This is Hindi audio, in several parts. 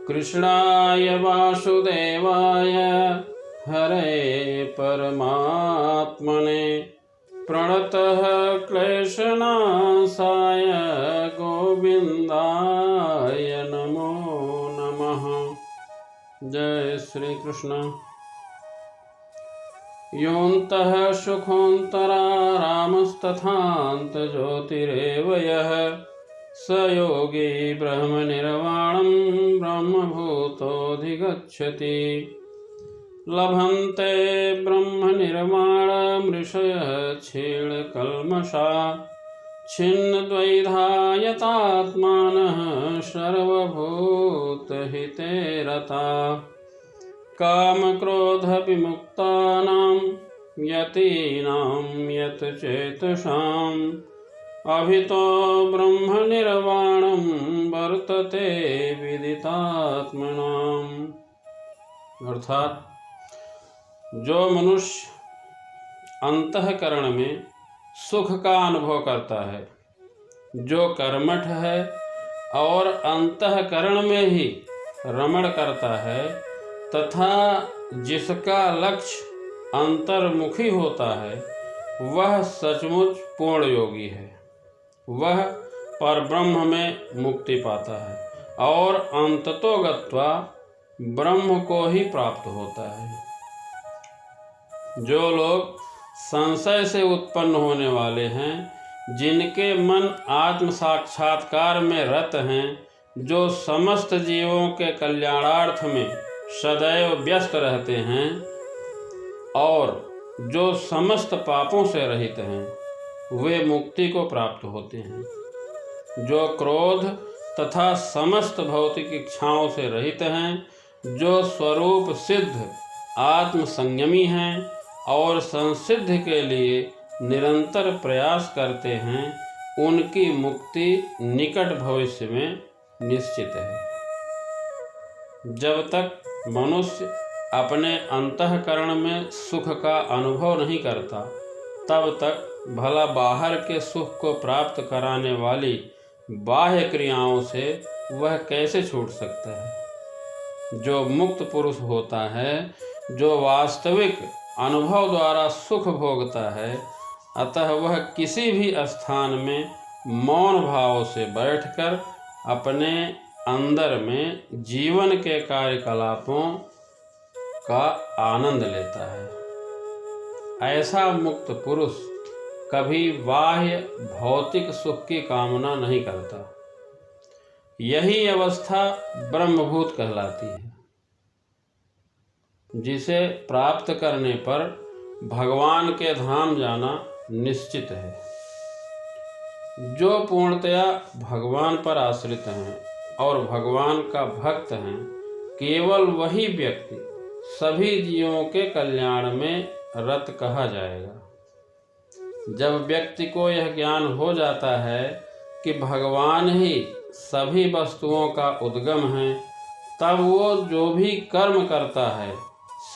कृष्णाय वासुदेवाय हरे परमात्मने प्रणतः क्लेशनाशाय गोविन्दाय नमो नमः। जय श्री कृष्ण। योऽन्तः सुखोऽन्तरा रामस्तथान्तज्योतिरेव यः स योगी ब्रह्मनिर्वाणं ब्रह्मभूतोऽधिगच्छति। लभन्ते ब्रह्मनिर्वाणमृषयः क्षीणकल्मषा छिन्नद्वैधायतात्मानः सर्वभूतहिते रता। कामक्रोधविमुक्तानां यतीनां यतचेतसाम् अभितो ब्रह्मनिर्वाणं वर्तते विदितात्मनाम्। अर्थात जो मनुष्य अंतःकरण में सुख का अनुभव करता है, जो कर्मठ है और अंतःकरण में ही रमण करता है तथा जिसका लक्ष्य अंतर्मुखी होता है, वह सचमुच पूर्ण योगी है। वह परब्रह्म में मुक्ति पाता है और अंततो गत्वा ब्रह्म को ही प्राप्त होता है। जो लोग संशय से उत्पन्न होने वाले हैं, जिनके मन आत्म साक्षात्कार में रत हैं, जो समस्त जीवों के कल्याणार्थ में सदैव व्यस्त रहते हैं और जो समस्त पापों से रहित हैं, वे मुक्ति को प्राप्त होते हैं। जो क्रोध तथा समस्त भौतिक इच्छाओं से रहित हैं, जो स्वरूप सिद्ध आत्म संयमी हैं और संसिद्धि के लिए निरंतर प्रयास करते हैं, उनकी मुक्ति निकट भविष्य में निश्चित है। जब तक मनुष्य अपने अंतःकरण में सुख का अनुभव नहीं करता, तब तक भला बाहर के सुख को प्राप्त कराने वाली बाह्य क्रियाओं से वह कैसे छूट सकता है। जो मुक्त पुरुष होता है, जो वास्तविक अनुभव द्वारा सुख भोगता है, अतः वह किसी भी स्थान में मौन भाव से बैठकर अपने अंदर में जीवन के कार्यकलापों का आनंद लेता है। ऐसा मुक्त पुरुष कभी बाह्य भौतिक सुख की कामना नहीं करता। यही अवस्था ब्रह्मभूत कहलाती है, जिसे प्राप्त करने पर भगवान के धाम जाना निश्चित है। जो पूर्णतया भगवान पर आश्रित हैं और भगवान का भक्त हैं, केवल वही व्यक्ति सभी जीवों के कल्याण में रत कहा जाएगा। जब व्यक्ति को यह ज्ञान हो जाता है कि भगवान ही सभी वस्तुओं का उद्गम है, तब वो जो भी कर्म करता है,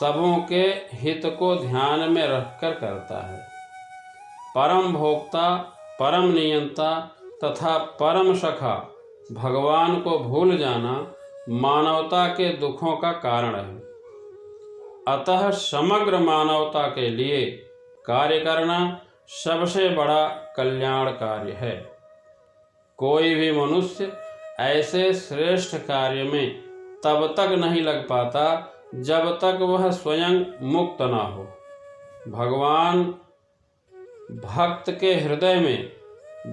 सबों के हित को ध्यान में रखकर करता है। परम भोक्ता, परम नियंता तथा परम सखा भगवान को भूल जाना मानवता के दुखों का कारण है। अतः समग्र मानवता के लिए कार्य करना सबसे बड़ा कल्याण कार्य है। कोई भी मनुष्य ऐसे श्रेष्ठ कार्य में तब तक नहीं लग पाता जब तक वह स्वयं मुक्त ना हो। भगवान भक्त के हृदय में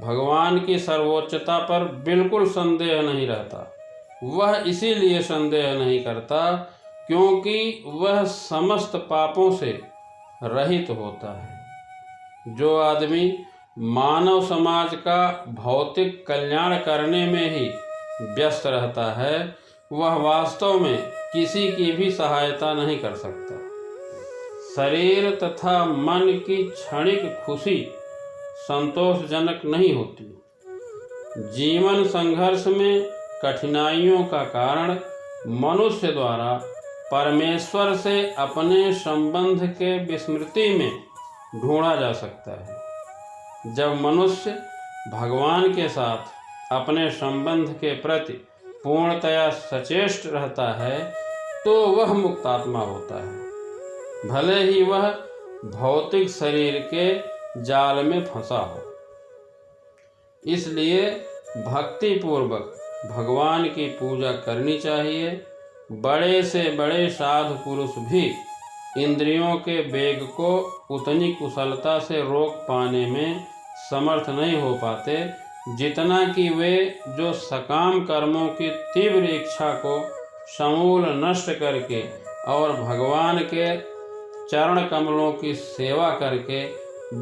भगवान की सर्वोच्चता पर बिल्कुल संदेह नहीं रहता। वह इसीलिए संदेह नहीं करता क्योंकि वह समस्त पापों से रहित होता है। जो आदमी मानव समाज का भौतिक कल्याण करने में ही व्यस्त रहता है, वह वास्तव में किसी की भी सहायता नहीं कर सकता। शरीर तथा मन की क्षणिक खुशी संतोषजनक नहीं होती। जीवन संघर्ष में कठिनाइयों का कारण मनुष्य द्वारा परमेश्वर से अपने संबंध के विस्मृति में ढूंढा जा सकता है। जब मनुष्य भगवान के साथ अपने संबंध के प्रति पूर्णतया सचेष्ट रहता है तो वह मुक्तात्मा होता है, भले ही वह भौतिक शरीर के जाल में फंसा हो। इसलिए भक्ति पूर्वक भगवान की पूजा करनी चाहिए। बड़े से बड़े साधु पुरुष भी इंद्रियों के वेग को उतनी कुशलता से रोक पाने में समर्थ नहीं हो पाते जितना कि वे जो सकाम कर्मों की तीव्र इच्छा को समूल नष्ट करके और भगवान के चरण कमलों की सेवा करके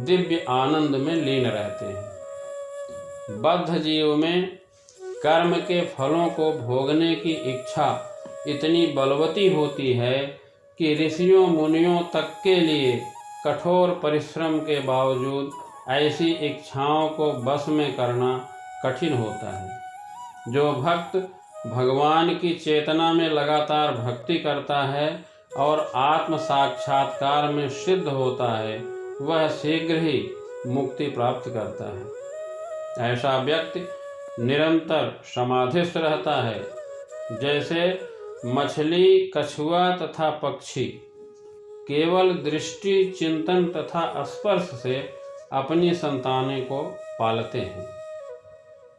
दिव्य आनंद में लीन रहते हैं। बद्ध जीव में कर्म के फलों को भोगने की इच्छा इतनी बलवती होती है कि ऋषियों मुनियों तक के लिए कठोर परिश्रम के बावजूद ऐसी इच्छाओं को बस में करना कठिन होता है। जो भक्त भगवान की चेतना में लगातार भक्ति करता है और आत्म साक्षात्कार में सिद्ध होता है, वह शीघ्र ही मुक्ति प्राप्त करता है। ऐसा व्यक्ति निरंतर समाधिस्थ रहता है। जैसे मछली, कछुआ तथा पक्षी केवल दृष्टि, चिंतन तथा स्पर्श से अपनी संतानों को पालते हैं।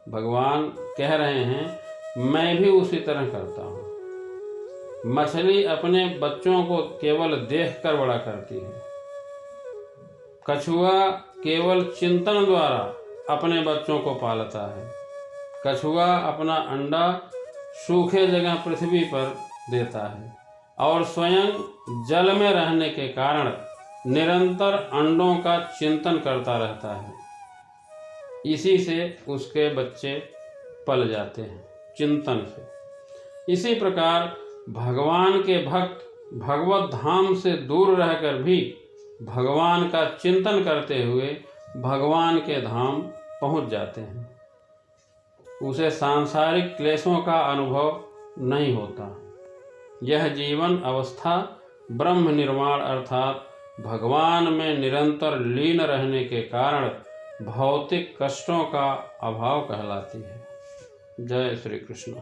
भगवान कह रहे हैं, मैं भी उसी तरह करता हूँ। मछली अपने बच्चों को केवल देखकर बड़ा करती है। कछुआ केवल चिंतन द्वारा अपने बच्चों को पालता है। कछुआ अपना अंडा सूखे जगह पृथ्वी पर देता है और स्वयं जल में रहने के कारण निरंतर अंडों का चिंतन करता रहता है। इसी से उसके बच्चे पल जाते हैं, चिंतन से। इसी प्रकार भगवान के भक्त भगवत धाम से दूर रहकर भी भगवान का चिंतन करते हुए भगवान के धाम पहुंच जाते हैं। उसे सांसारिक क्लेशों का अनुभव नहीं होता। यह जीवन अवस्था ब्रह्म निर्वाण अर्थात भगवान में निरंतर लीन रहने के कारण भौतिक कष्टों का अभाव कहलाती है। जय श्री कृष्ण।